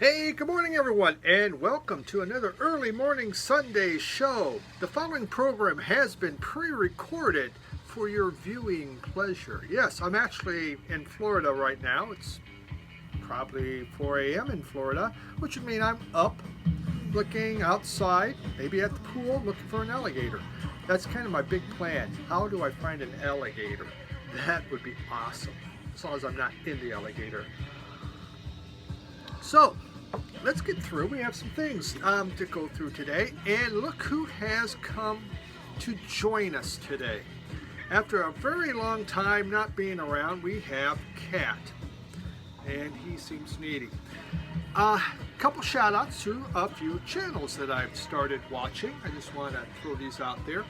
Hey, good morning everyone, and welcome to another early morning Sunday show. The following program has been pre-recorded for your viewing pleasure. Yes, I'm actually in Florida right now. It's probably 4 a.m. in Florida, which would mean I'm up, looking outside, maybe at the pool, looking for an alligator. That's kind of my big plan. How do I find an alligator? That would be awesome, as long as I'm not in the alligator. So, let's get through. We have some things to go through today. And look who has come to join us today. After a very long time not being around, we have Cat. And he seems needy. Couple shout outs to a few channels that I've started watching. I just want to throw these out there.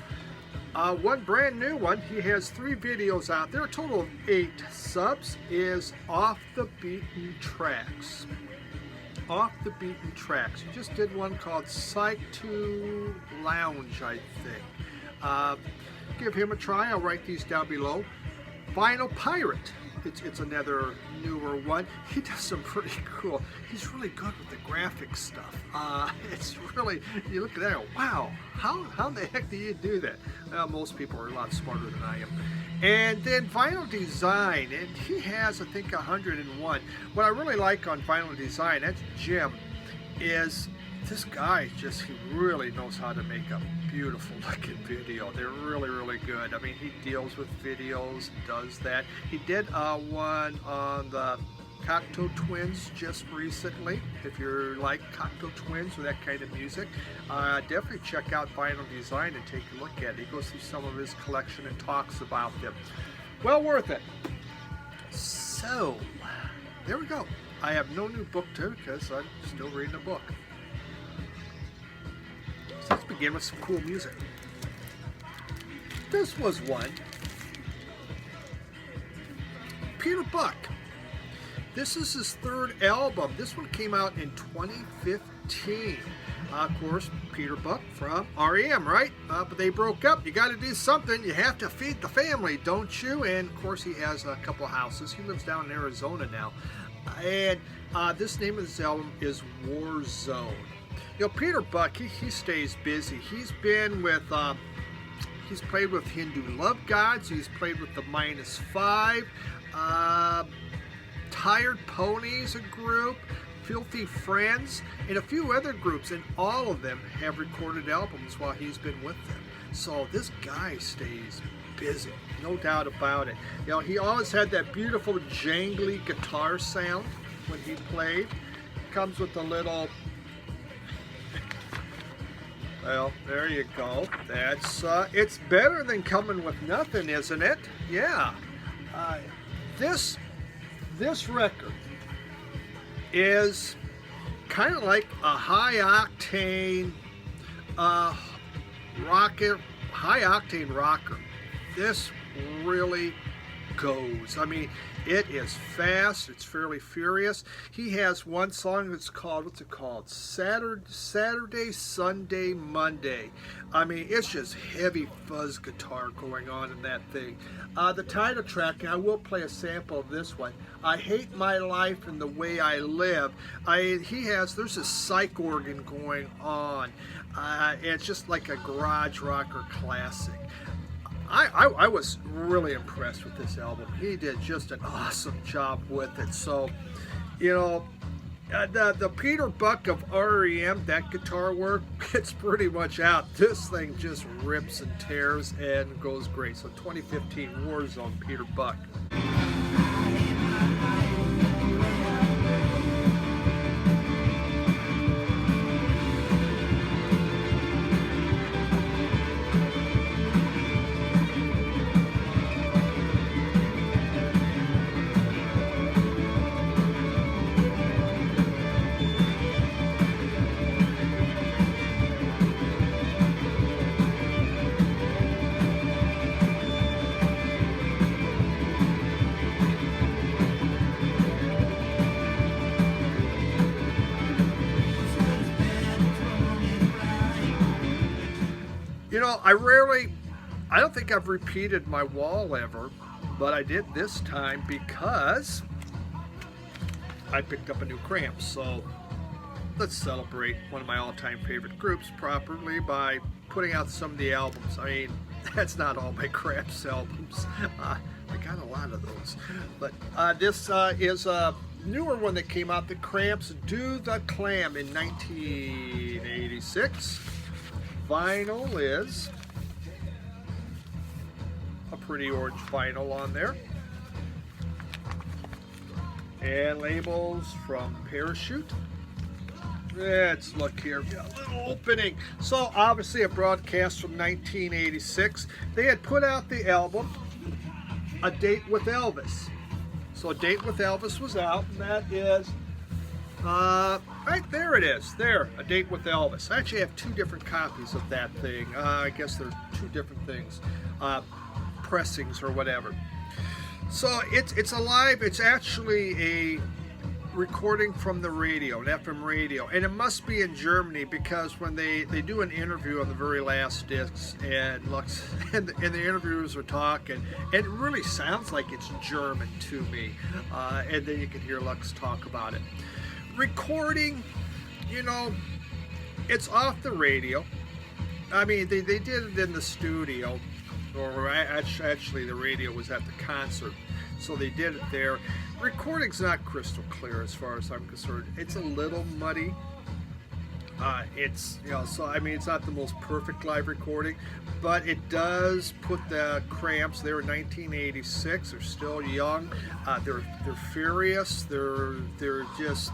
One brand new one, he has 3 videos out there, a total of 8 subs, is Off the Beatin Tracks. Off the Beatin Tracks. He just did one called Psych 2 Lounge, I think. Give him a try. I'll write these down below. Vinyl Pirate. It's another newer one. He does some pretty cool. He's really good with the graphic stuff. It's really, you look at that and go, wow, how the heck do you do that? Well, most people are a lot smarter than I am. And then Vinyl Design, and he has, I think, 101. What I really like on Vinyl Design, that's Jim, is this guy he really knows how to make a beautiful looking video. They're really, really good. I mean, he deals with videos, does that. He did one on the Cocteau Twins just recently. If you're like Cocteau Twins or that kind of music, definitely check out Vinyl Design and take a look at it. He goes through some of his collection and talks about them. Well worth it. So, there we go. I have no new book too because I'm still reading a book. So let's begin with some cool music. This was one. Peter Buck. This is his 3rd album. This one came out in 2015. Of course, Peter Buck from REM, right? But they broke up. You got to do something. You have to feed the family, don't you? And of course, he has a couple houses. He lives down in Arizona now. And this name of this album is War Zone. You know, Peter Buck, he stays busy. He's been with, he's played with Hindu Love Gods. He's played with the Minus 5. Tired Ponies, a group, Filthy Friends, and a few other groups, and all of them have recorded albums while he's been with them. So this guy stays busy, no doubt about it. You know, he always had that beautiful jangly guitar sound when he played. Comes with a little, well, there you go. That's it's better than coming with nothing, isn't it? Yeah. This record is kind of like a high-octane rocker. This really goes. I mean, it is fast. It's fairly furious. He has one song that's called, what's it called? Saturday, Sunday, Monday. I mean, it's just heavy fuzz guitar going on in that thing. The title track, and I will play a sample of this one. I Hate My Life and the Way I Live. There's a psych organ going on. It's just like a garage rocker classic. I was really impressed with this album. He did just an awesome job with it. So, you know, the Peter Buck of REM, that guitar work, it's pretty much out. This thing just rips and tears and goes great. So 2015 Warzone, Peter Buck. You know, I don't think I've repeated my wall ever, but I did this time because I picked up a new cramp. So let's celebrate one of my all-time favorite groups properly by putting out some of the albums. I mean, that's not all my Cramps albums. I got a lot of those. But this is a newer one that came out, the Cramps Do the Clam in 1986. Vinyl is a pretty orange vinyl on there. And labels from Parachute. Let's look here. A little opening. So obviously a broadcast from 1986. They had put out the album A Date with Elvis. So A Date with Elvis was out, and that is right there. It is there. A Date with Elvis. I actually have two different copies of that thing. I guess they're two different things, pressings or whatever. So it's a live. It's actually a recording from the radio, an FM radio, and it must be in Germany because when they do an interview on the very last discs, and Lux and the interviewers are talking, and it really sounds like it's German to me, and then you can hear Lux talk about it. Recording, you know, it's off the radio. I mean, they did it in the studio, or actually the radio was at the concert, so they did it there. Recording's not crystal clear as far as I'm concerned. It's a little muddy. It's, you know, so I mean, it's not the most perfect live recording, but it does put the Cramps. They were 1986. They're still young. They're furious. They're just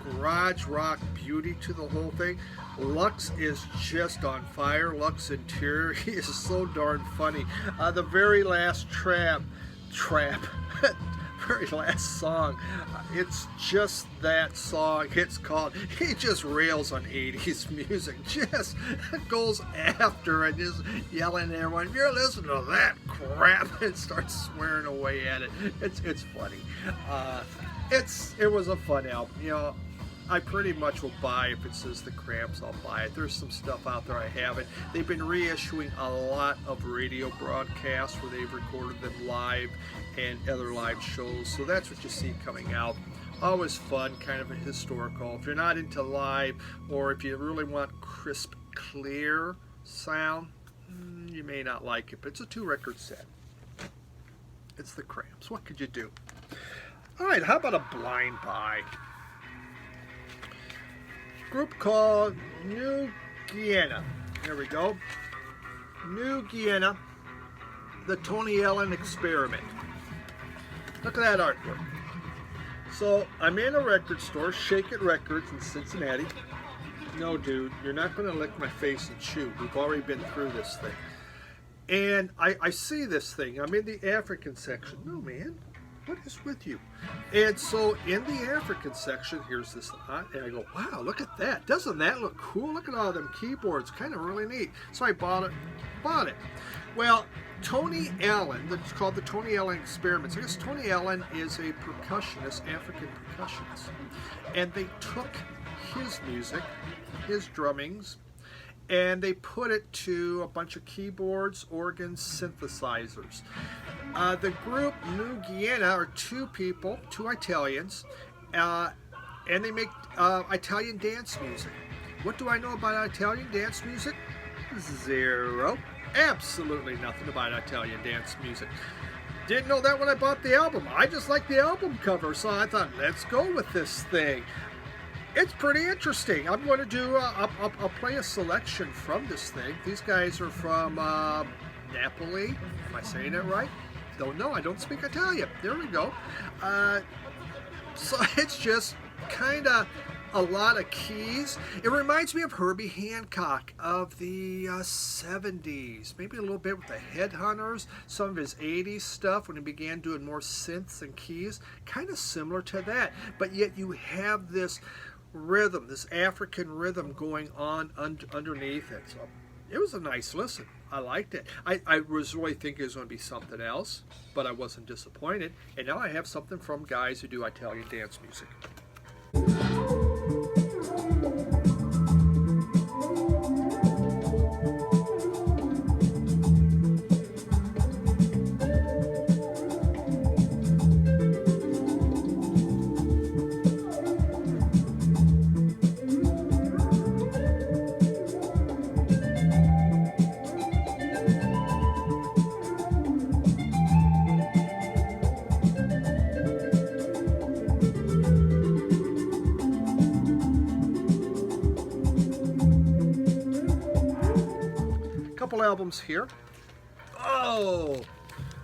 garage rock beauty to the whole thing. Lux is just on fire. Lux Interior, he is so darn funny. The very last very last song, it's just that song. It's called, he just rails on 80s music, just goes after and just yelling at everyone, you're listening to that crap, and starts swearing away at it. It's funny. It was a fun album. You know, I pretty much will buy, if it says the Cramps, I'll buy it. There's some stuff out there I haven't. They've been reissuing a lot of radio broadcasts where they've recorded them live and other live shows. So that's what you see coming out. Always fun, kind of a historical. If you're not into live, or if you really want crisp, clear sound, you may not like it, but it's a 2-record set. It's the Cramps. What could you do? All right, how about a blind buy? Group called New Guinea. There we go. New Guinea, the Tony Allen Experiment. Look at that artwork. So I'm in a record store, Shake It Records in Cincinnati. No, dude, you're not going to lick my face and chew. We've already been through this thing. And I see this thing. I'm in the African section. No, man. What is with you? And so in the African section, here's this, and I go, wow, look at that. Doesn't that look cool? Look at all them keyboards. Kind of really neat. So I bought it. Well, Tony Allen, it's called the Tony Allen Experiments. I guess Tony Allen is a percussionist, African percussionist. And they took his music, his drummings, and they put it to a bunch of keyboards, organs, synthesizers. The group New Guinea are two people, two Italians, and they make Italian dance music. What do I know about Italian dance music? Zero. Absolutely nothing about Italian dance music. Didn't know that when I bought the album. I just like the album cover, so I thought, let's go with this thing. It's pretty interesting. I'm going to do, I'll play a selection from this thing. These guys are from Napoli. Am I saying it right? Don't know. I don't speak Italian. There we go. So it's just kind of a lot of keys. It reminds me of Herbie Hancock of the 70s. Maybe a little bit with the Headhunters. Some of his 80s stuff when he began doing more synths and keys. Kind of similar to that. But yet you have this rhythm, this African rhythm going on underneath it. So it was a nice listen. I liked it. I was really thinking it was going to be something else, but I wasn't disappointed. And now I have something from guys who do Italian dance music. couple albums here. Oh,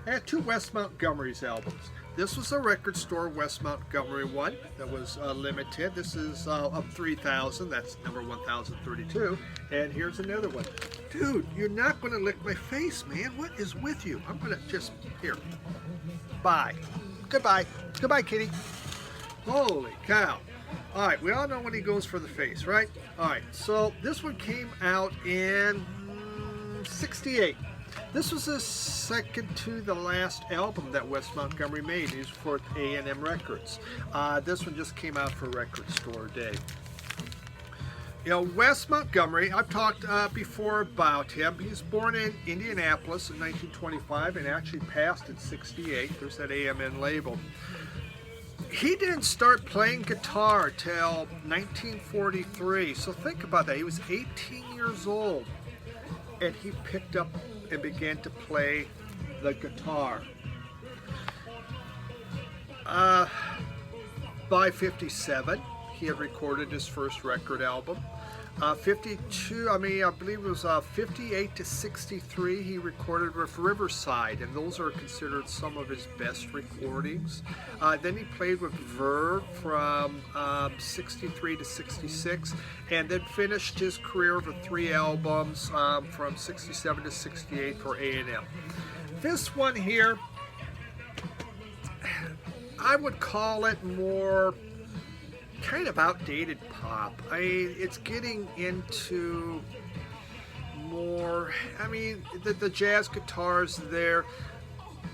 I had 2 Wes Montgomery's albums. This was a record store Wes Montgomery one that was limited. This is of 3,000. That's number 1032. And here's another one. Dude, you're not going to lick my face, man. What is with you? I'm going to just, here. Bye. Goodbye. Goodbye, kitty. Holy cow. All right, we all know when he goes for the face, right? All right, so this one came out in 68. This was his second to the last album that Wes Montgomery made. He was for A&M Records. This one just came out for Record Store Day. You know, Wes Montgomery, I've talked before about him. He was born in Indianapolis in 1925 and actually passed in 68. There's that AMN label. He didn't start playing guitar till 1943. So think about that. He was 18 years old and he picked up and began to play the guitar. By 57, he had recorded his first record album. 52, I believe it was 58 to 63, he recorded with Riverside, and those are considered some of his best recordings. Then he played with Verve from 63 to 66, and then finished his career with 3 albums from 67 to 68 for A&M. This one here, I would call it more kind of outdated pop. It's getting into more, the jazz guitar's there,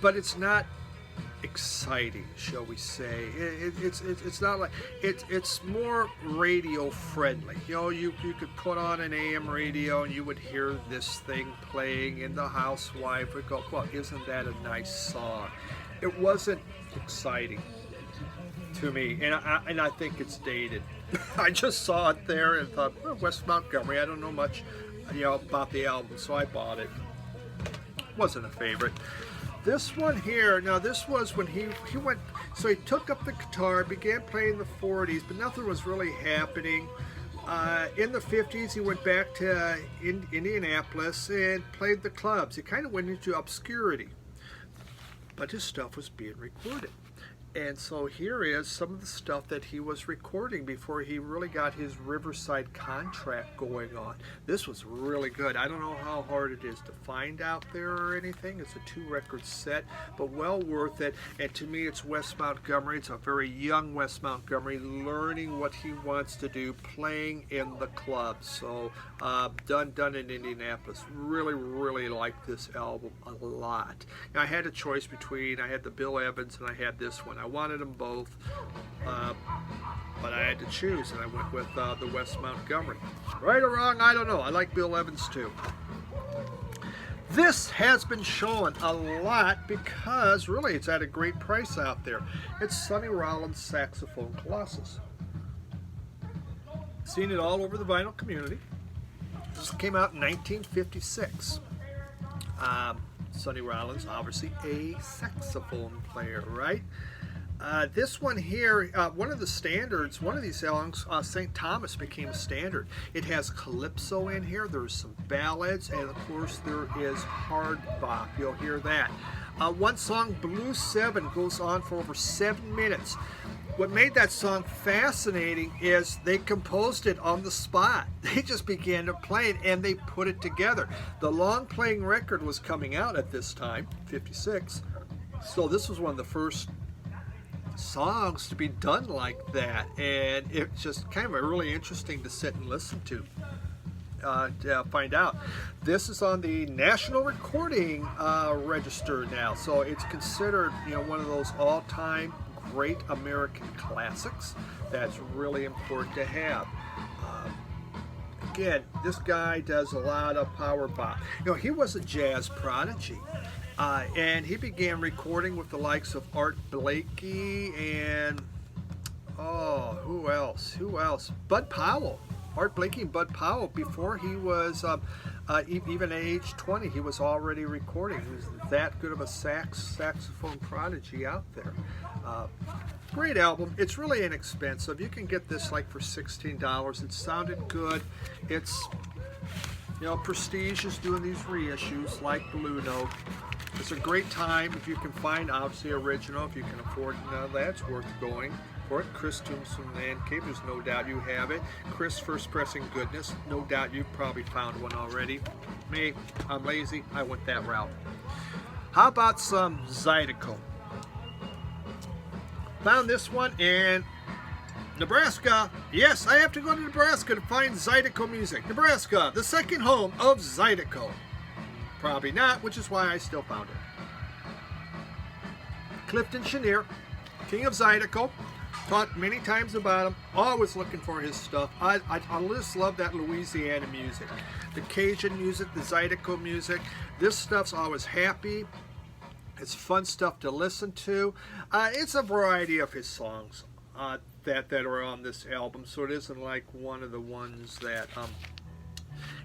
but it's not exciting, shall we say. It's not like, it's more radio friendly. You know, you could put on an AM radio and you would hear this thing playing, and the housewife would go, well, isn't that a nice song? It wasn't exciting to me, and I think it's dated. I just saw it there and thought, oh, Wes Montgomery, I don't know much, about the album, so I bought it. Wasn't a favorite. This one here, now this was when he went, so he took up the guitar, began playing the 40s, but nothing was really happening. In the 50s, he went back to Indianapolis and played the clubs. He kind of went into obscurity, but his stuff was being recorded. And so here is some of the stuff that he was recording before he really got his Riverside contract going on. This was really good. I don't know how hard it is to find out there or anything. It's a 2-record set, but well worth it. And to me, it's Wes Montgomery. It's a very young Wes Montgomery learning what he wants to do, playing in the clubs. So done in Indianapolis. Really like this album a lot. Now, I had a choice between, I had the Bill Evans and I had this one. I wanted them both, but I had to choose, and I went with the Wes Montgomery. Right or wrong, I don't know. I like Bill Evans too. This has been shown a lot because really it's at a great price out there. It's Sonny Rollins' Saxophone Colossus. Seen it all over the vinyl community. This came out in 1956. Sonny Rollins, obviously a saxophone player, right? This one here, one of the standards, one of these songs, St. Thomas, became a standard. It has calypso in here, there's some ballads, and of course there is hard bop. You'll hear that. One song, Blue 7, goes on for over 7 minutes. What made that song fascinating is they composed it on the spot. They just began to play it and they put it together. The long playing record was coming out at this time, 56. So this was one of the first songs to be done like that, and it's just kind of really interesting to sit and listen to find out. This is on the National Recording Register now, so it's considered, one of those all-time great American classics that's really important to have. Again, this guy does a lot of power bop. He was a jazz prodigy. And he began recording with the likes of Art Blakey and, who else? Bud Powell. Art Blakey and Bud Powell, before he was even age 20, he was already recording. He was that good of a saxophone prodigy out there. Great album. It's really inexpensive. You can get this like for $16. It sounded good. It's You know, Prestige is doing these reissues like Blue Note. It's a great time if you can find, obviously, original. If you can afford that's worth going for it. Chris Tombstone Landscape, there's no doubt you have it. Chris First Pressing Goodness, no doubt you've probably found one already. Me, I'm lazy, I went that route. How about some Zydeco? Found this one in Nebraska. Yes, I have to go to Nebraska to find Zydeco music. Nebraska, the second home of Zydeco. Probably not, which is why I still found it. Clifton Chenier, king of Zydeco. Talked many times about him. Always looking for his stuff. I just love that Louisiana music. The Cajun music, the Zydeco music. This stuff's always happy. It's fun stuff to listen to. It's a variety of his songs that are on this album, so it isn't like one of the ones that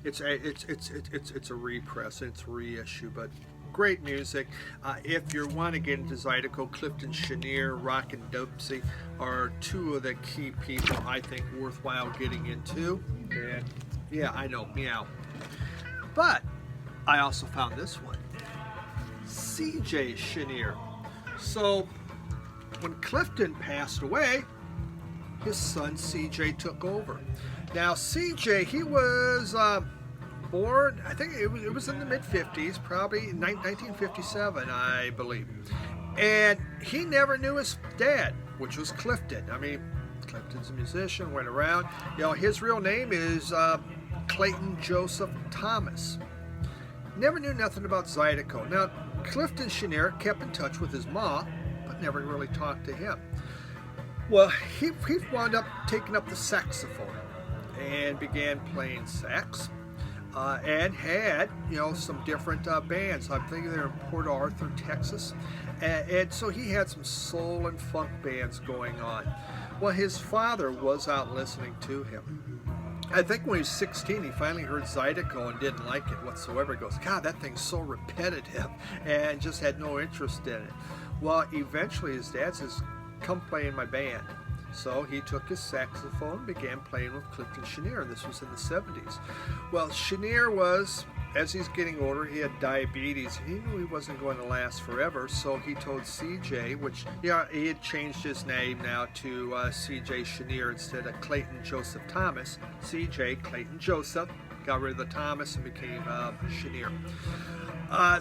it's a repress, it's a reissue, but great music. If you want to get into Zydeco, Clifton Chenier, Rockin' Dopsy are two of the key people I think worthwhile getting into. And yeah, I know, meow. But I also found this one, CJ Chenier. So when Clifton passed away, his son CJ took over. Now CJ, he was born, I think it was in the mid-50s, probably 1957, I believe. And he never knew his dad, which was Clifton. I mean, Clifton's a musician, went around. You know, his real name is Clayton Joseph Thomas. Never knew nothing about Zydeco. Now, Clifton Chenier kept in touch with his ma, but never really talked to him. Well, he wound up taking up the saxophone and began playing sax, and had, you know, some different bands. I'm thinking they're in Port Arthur, Texas, and so he had some soul and funk bands going on. Well, his father was out listening to him. I think when he was 16, he finally heard Zydeco and didn't like it whatsoever. He goes, God, that thing's so repetitive, and just had no interest in it. Well, eventually his dad says, come play in my band. So he took his saxophone, began playing with Clifton Chenier, and this was in the 70s. Well, Chenier was, as he's getting older, he had diabetes. He knew he wasn't going to last forever, so he told CJ, which, yeah, he had changed his name now to CJ Chenier instead of Clayton Joseph Thomas. CJ, Clayton Joseph, got rid of the Thomas and became Chenier.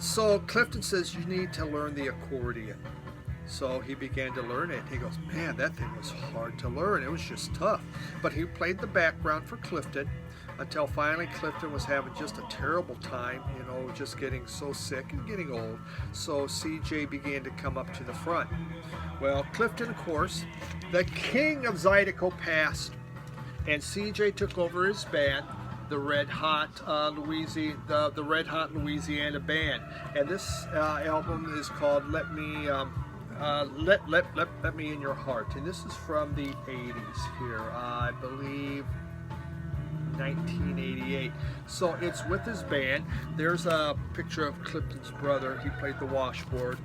So Clifton says, you need to learn the accordion. So he began to learn it. He goes, man, that thing was hard to learn. It was just tough. But he played the background for Clifton until finally Clifton was having just a terrible time, you know, just getting so sick and getting old. So CJ began to come up to the front. Well, Clifton, of course, the king of Zydeco, passed, and CJ took over his band, the Red Hot Louisiana Band. And this album is called Let Me in Your Heart, and this is from the 80s here, I believe 1988. So it's with his band. There's a picture of Clifton's brother. He played the washboard.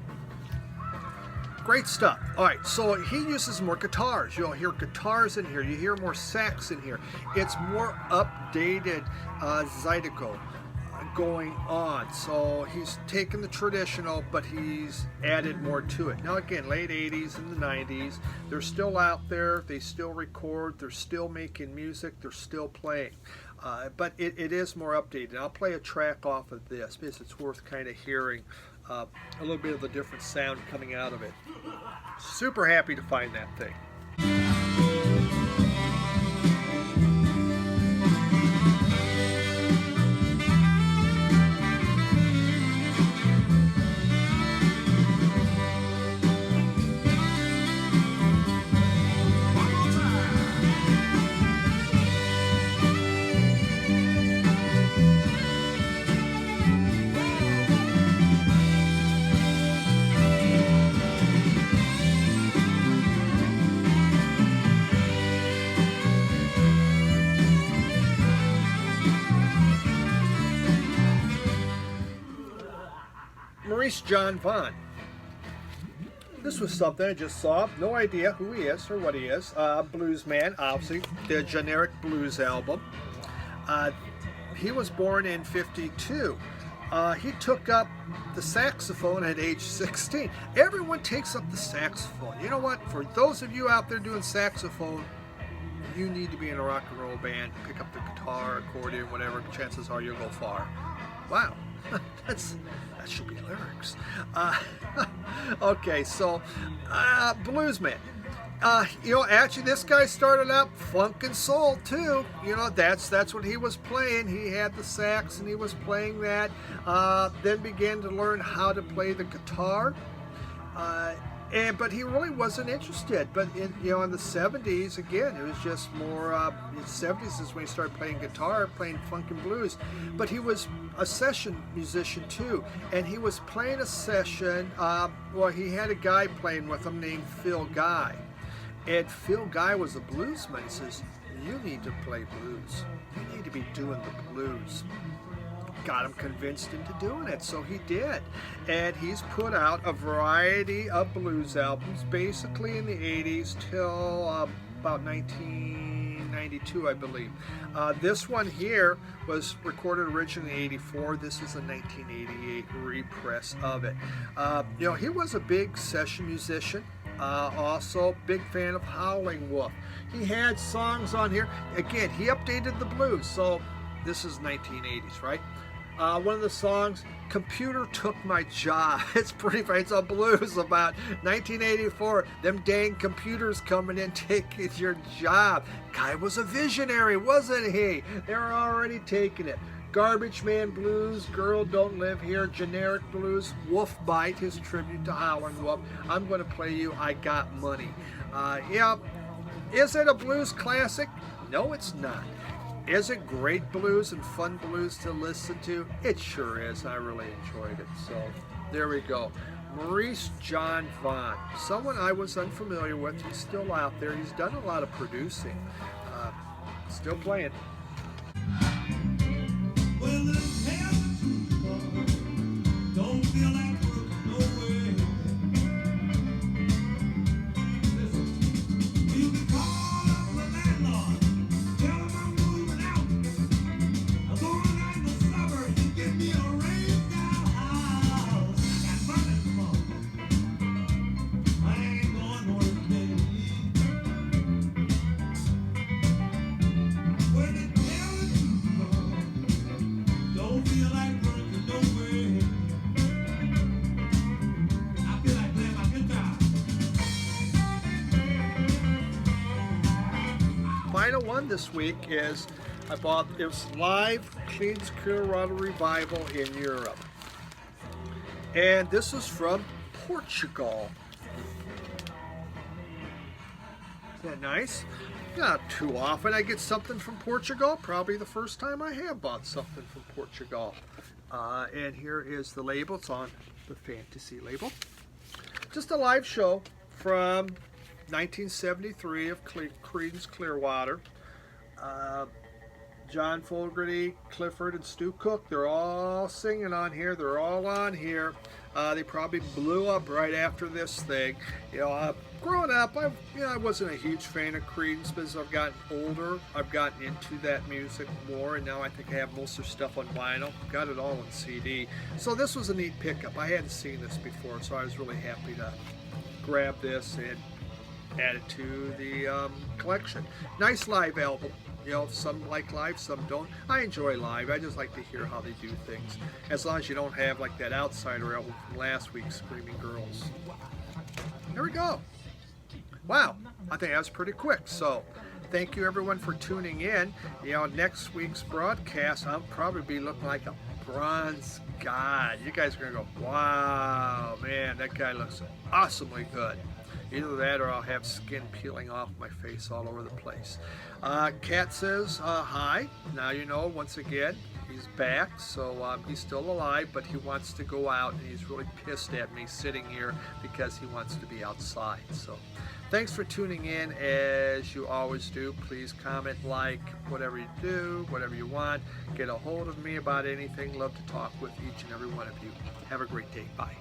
Great stuff. All right, so he uses more guitars. You'll hear guitars in here. You hear more sax in here. It's more updated Zydeco going on. So he's taken the traditional, but he's added more to it. Now again, late 80s and the 90s, they're still out there, they still record, they're still making music, they're still playing. But it is more updated. I'll play a track off of this because it's worth kind of hearing a little bit of the different sound coming out of it. Super happy to find that thing. Maurice John Vaughn. This was something I just saw. No idea who he is or what he is. Blues man, obviously. The generic blues album. he was born in 52. He took up the saxophone at age 16. Everyone takes up the saxophone. You know what? For those of you out there doing saxophone, you need to be in a rock and roll band. Pick up the guitar, accordion, whatever. Chances are you'll go far. Wow. That should be lyrics. Okay, so bluesman. Actually, this guy started out funk and soul too. That's what he was playing. He had the sax and he was playing that. Then began to learn how to play the guitar. But he really wasn't interested. But in the 70s, again, it was just more. In the 70s is when he started playing guitar, playing funk and blues. But he was a session musician too, and he was playing a session. He had a guy playing with him named Phil Guy. And Phil Guy was a bluesman. He says, you need to play blues. You need to be doing the blues. Got him convinced into doing it, so he did. And he's put out a variety of blues albums, basically in the 80s till about 1992, I believe. This one here was recorded originally in 84. This is a 1988 repress of it. He was a big session musician. Also, big fan of Howling Wolf. He had songs on here. Again, he updated the blues. So this is 1980s, right? One of the songs, Computer Took My Job. It's pretty funny. It's a blues about 1984. Them dang computers coming in taking your job. Guy was a visionary, wasn't he? They were already taking it. Garbage Man Blues, Girl Don't Live Here, Generic Blues, Wolf Bite, his tribute to Howlin' Wolf. I'm going to play you I Got Money. Is it a blues classic? No, it's not. Is it great blues and fun blues to listen to? It sure is. I really enjoyed it. So there we go. Maurice John Vaughn, someone I was unfamiliar with. He's still out there. He's done a lot of producing. Still playing. Well, this hell don't feel like working no way. Listen, you can call up the landlord, tell him I'm moving out. I'm going out in the suburbs and get me a raised down house. I got money for I ain't going nowhere today. When it don't feel like working no way. I feel like playing my guitar. Final one this week is it was live Creedence Clearwater Revival in Europe. And this is from Portugal. Isn't that nice? Not too often I get something from Portugal. Probably the first time I have bought something from Portugal. And here is the label. It's on the Fantasy label. Just a live show from 1973 of Creedence Clearwater. John Fogerty, Clifford, and Stu Cook, they're all singing on here. They're all on here. They probably blew up right after this thing. Growing up, I wasn't a huge fan of Creedence, but as I've gotten older, I've gotten into that music more, and now I think I have most of their stuff on vinyl. Got it all on CD. So this was a neat pickup. I hadn't seen this before, so I was really happy to grab this and add it to the collection. Nice live album. Some like live, some don't. I enjoy live. I just like to hear how they do things. As long as you don't have like that Outsider album from last week, Screaming Girls. There we go. Wow, I think that was pretty quick. So, thank you everyone for tuning in. Next week's broadcast, I'll probably be looking like a bronze god. You guys are gonna go, wow, man, that guy looks awesomely good. Either that or I'll have skin peeling off my face all over the place. Cat says hi. Now you know, once again, he's back, so he's still alive, but he wants to go out, and he's really pissed at me sitting here because he wants to be outside. So thanks for tuning in, as you always do. Please comment, like, whatever you do, whatever you want. Get a hold of me about anything. Love to talk with each and every one of you. Have a great day. Bye.